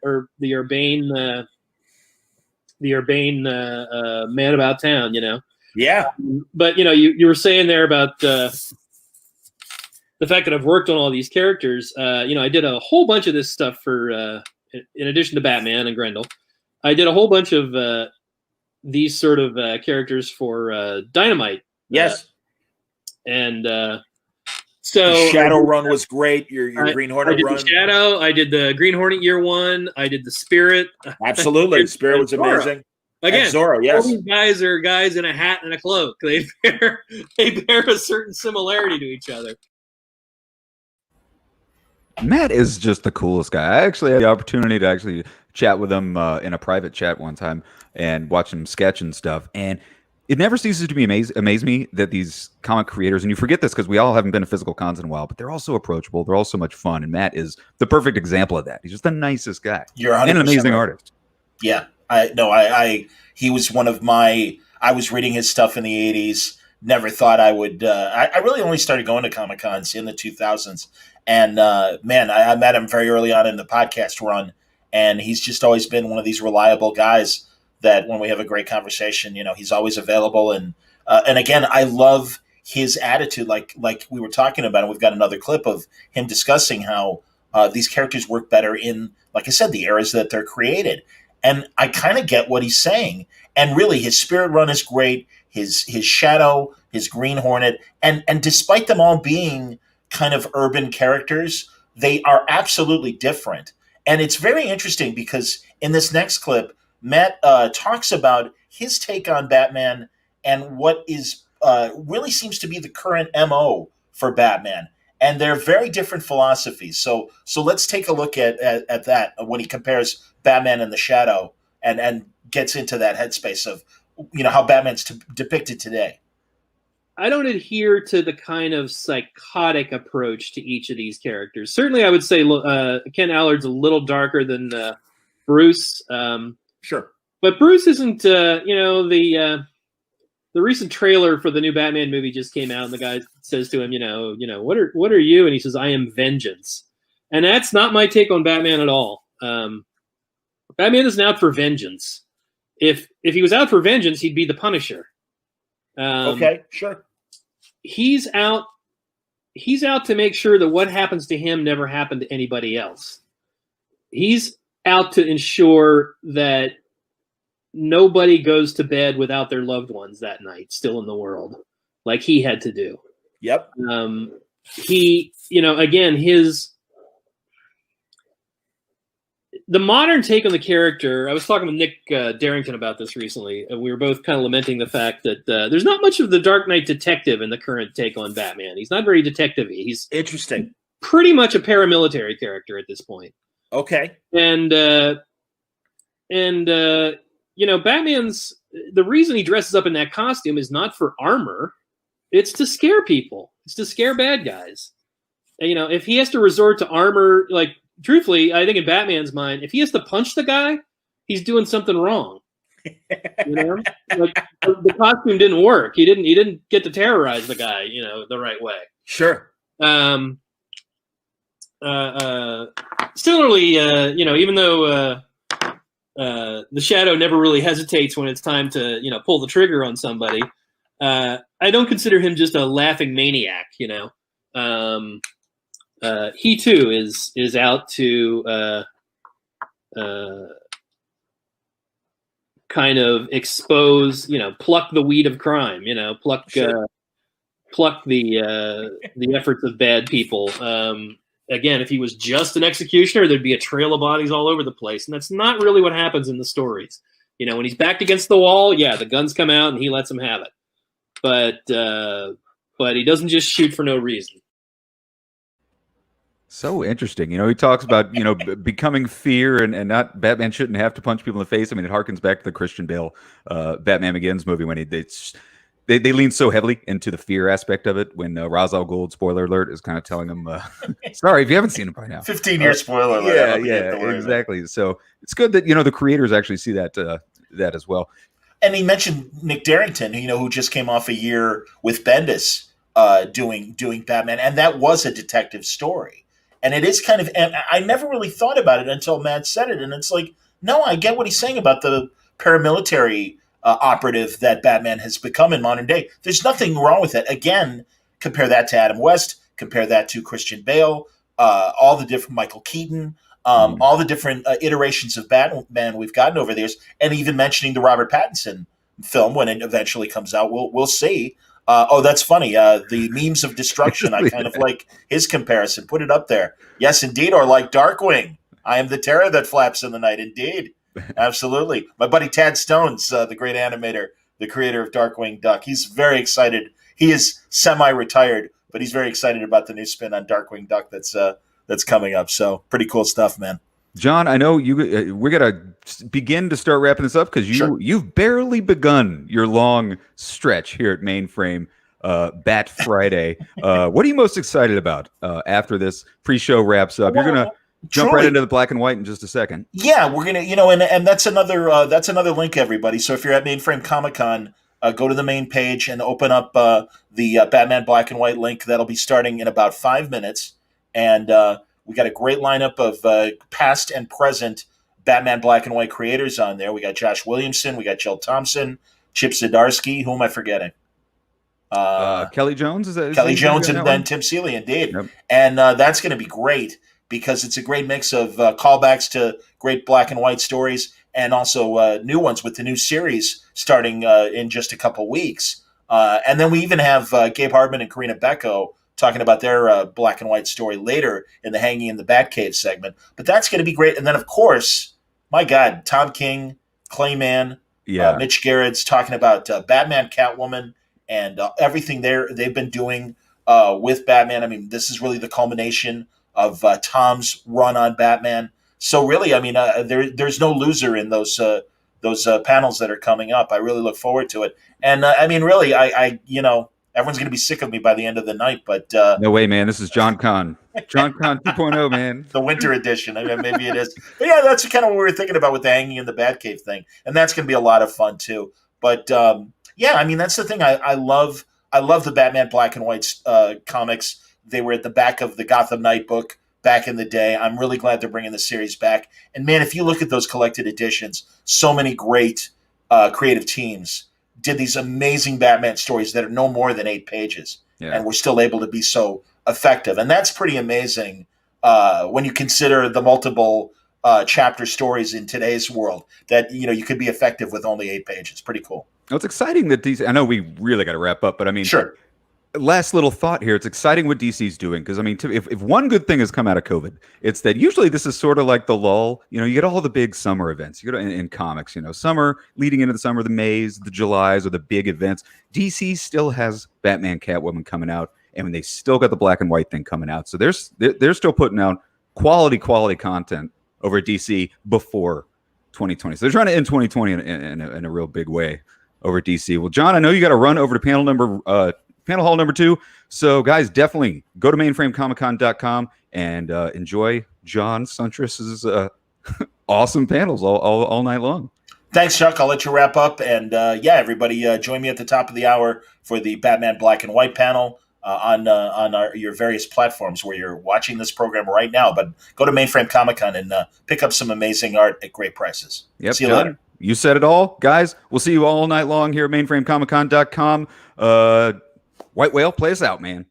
urbane man about town. Yeah. But you were saying there about the fact that I've worked on all these characters. I did a whole bunch of this stuff for, in addition to Batman and Grendel, I did a whole bunch of these sort of characters for Dynamite. Yes. And so Shadow run was great. Your Green Hornet run. The Shadow. I did the Green Hornet year one. I did the Spirit. Absolutely. Spirit was amazing. Again, and Zorro, yes. All these guys are guys in a hat and a cloak. They bear a certain similarity to each other. Matt is just the coolest guy. I actually had the opportunity to actually chat with him in a private chat one time and watch him sketch and stuff. And it never ceases to be amaze me that these comic creators, and you forget this because we all haven't been to physical cons in a while, but they're all so approachable. They're all so much fun. And Matt is the perfect example of that. He's just the nicest guy. You're 100% and an amazing right. artist. Yeah. He was one of my, I was reading his stuff in the 80s. Never thought I would, I really only started going to Comic Cons in the 2000s. And man, I met him very early on in the podcast run. And he's just always been one of these reliable guys that when we have a great conversation, you know, he's always available. And again, I love his attitude. Like we were talking about, and we've got another clip of him discussing how these characters work better in, like I said, the eras that they're created. And I kind of get what he's saying. And really, his Spirit Run is great. His Shadow, his Green Hornet, and despite them all being kind of urban characters, they are absolutely different. And it's very interesting because in this next clip, Matt talks about his take on Batman and what is really seems to be the current MO for Batman. And they're very different philosophies. So let's take a look at that when he compares Batman and the Shadow and gets into that headspace of, you know, how Batman's depicted today. I don't adhere to the kind of psychotic approach to each of these characters. Certainly, I would say Ken Allard's a little darker than Bruce. Sure. But Bruce isn't, the recent trailer for the new Batman movie just came out, and the guy says to him, what are you? And he says, I am vengeance. And that's not my take on Batman at all. Batman isn't out for vengeance. If he was out for vengeance, he'd be the Punisher. Okay, sure. He's out to make sure that what happens to him never happened to anybody else. He's out to ensure that nobody goes to bed without their loved ones that night, still in the world, like he had to do. Yep. The modern take on the character, I was talking with Nick Darrington about this recently, and we were both kind of lamenting the fact that there's not much of the Dark Knight detective in the current take on Batman. He's not very detective-y. He's interesting. Pretty much a paramilitary character at this point. Okay. And Batman's, the reason he dresses up in that costume is not for armor. It's to scare people. It's to scare bad guys. And, if he has to resort to armor, like, truthfully, I think in Batman's mind, if he has to punch the guy, he's doing something wrong. Like the costume didn't work. He didn't get to terrorize the guy, the right way. Sure. Similarly, even though the Shadow never really hesitates when it's time to, pull the trigger on somebody, I don't consider him just a laughing maniac. He too is out to kind of expose, pluck the weed of crime, pluck the efforts of bad people. Again, if he was just an executioner, there'd be a trail of bodies all over the place, and that's not really what happens in the stories. When he's backed against the wall, yeah, the guns come out and he lets them have it, but he doesn't just shoot for no reason. So interesting. He talks about, becoming fear and not Batman shouldn't have to punch people in the face. I mean, it harkens back to the Christian Bale Batman Begins movie when they lean so heavily into the fear aspect of it when Ra's al Ghul, spoiler alert, is kind of telling him, sorry if you haven't seen it by now. 15-year spoiler alert. Yeah, exactly. So it's good that, the creators actually see that as well. And he mentioned Nick Darrington, who just came off a year with Bendis doing Batman, and that was a detective story. And it is kind of, and I never really thought about it until Matt said it. And it's like, no, I get what he's saying about the paramilitary operative that Batman has become in modern day. There's nothing wrong with it. Again, compare that to Adam West, compare that to Christian Bale, all the different Michael Keaton, all the different iterations of Batman we've gotten over the years, and even mentioning the Robert Pattinson film when it eventually comes out. We'll see. That's funny. The memes of destruction. I kind of like his comparison. Put it up there. Yes, indeed. Or like Darkwing. I am the terror that flaps in the night. Indeed. Absolutely. My buddy Tad Stone's the great animator, the creator of Darkwing Duck. He's very excited. He is semi-retired, but he's very excited about the new spin on Darkwing Duck that's coming up. So pretty cool stuff, man. John, I know you. We're gonna begin to start wrapping this up because you've barely begun your long stretch here at Mainframe Bat Friday. What are you most excited about after this pre-show wraps up? You're gonna jump right into the black and white in just a second. Yeah, we're gonna, and that's another link, everybody. So if you're at Mainframe Comic Con, go to the main page and open up the Batman Black and White link. That'll be starting in about 5 minutes, and we got a great lineup of past and present Batman Black and White creators on there. We got Josh Williamson, we got Jill Thompson, Chip Zdarsky. Who am I forgetting? Kelly Jones, is that Kelly Jones, and then Tim Seeley, indeed. Yep. And that's going to be great because it's a great mix of callbacks to great black and white stories and also new ones with the new series starting in just a couple weeks. And then we even have Gabe Hardman and Karina Becco talking about their black and white story later in the Hanging in the Batcave segment. But that's going to be great. And then, of course, my God, Tom King, Clayman, Mitch Gerrits talking about Batman, Catwoman, and everything they've been doing with Batman. I mean, this is really the culmination of Tom's run on Batman. So really, I mean, there's no loser in those panels that are coming up. I really look forward to it. And I mean, really, I everyone's going to be sick of me by the end of the night, but no way, man. This is John Con 2.0, man. The winter edition. I mean, maybe it is. But yeah, that's kind of what we were thinking about with the Hanging in the Batcave thing. And that's going to be a lot of fun too. But yeah, I mean, that's the thing. I love the Batman Black and White comics. They were at the back of the Gotham Knight book back in the day. I'm really glad they're bringing the series back. And man, if you look at those collected editions, so many great creative teams did these amazing Batman stories that are no more than 8 pages. Yeah. And we're still able to be so effective. And that's pretty amazing when you consider the multiple chapter stories in today's world that, you could be effective with only 8 pages. Pretty cool. Well, it's exciting that DC, I know we really got to wrap up, but I mean, sure. Last little thought here. It's exciting what DC's doing because I mean, if one good thing has come out of COVID, it's that usually this is sort of like the lull. You get all the big summer events. You get in comics. Summer leading into the summer, the Mays, the Julys, or the big events. DC still has Batman, Catwoman coming out, and they still got the black and white thing coming out. So they're still putting out quality content over at DC before 2020. So they're trying to end 2020 in a real big way over at DC. Well, John, I know you got to run over to panel hall number 2. So guys, definitely go to mainframecomiccon.com and enjoy John Siuntres' awesome panels all night long. Thanks, Chuck. I'll let you wrap up. And yeah, everybody join me at the top of the hour for the Batman Black and White panel on your various platforms where you're watching this program right now. But go to Mainframe Comic Con and pick up some amazing art at great prices. Yep, see you later. You said it all. Guys, we'll see you all night long here at mainframecomiccon.com. White Whale, play us out, man.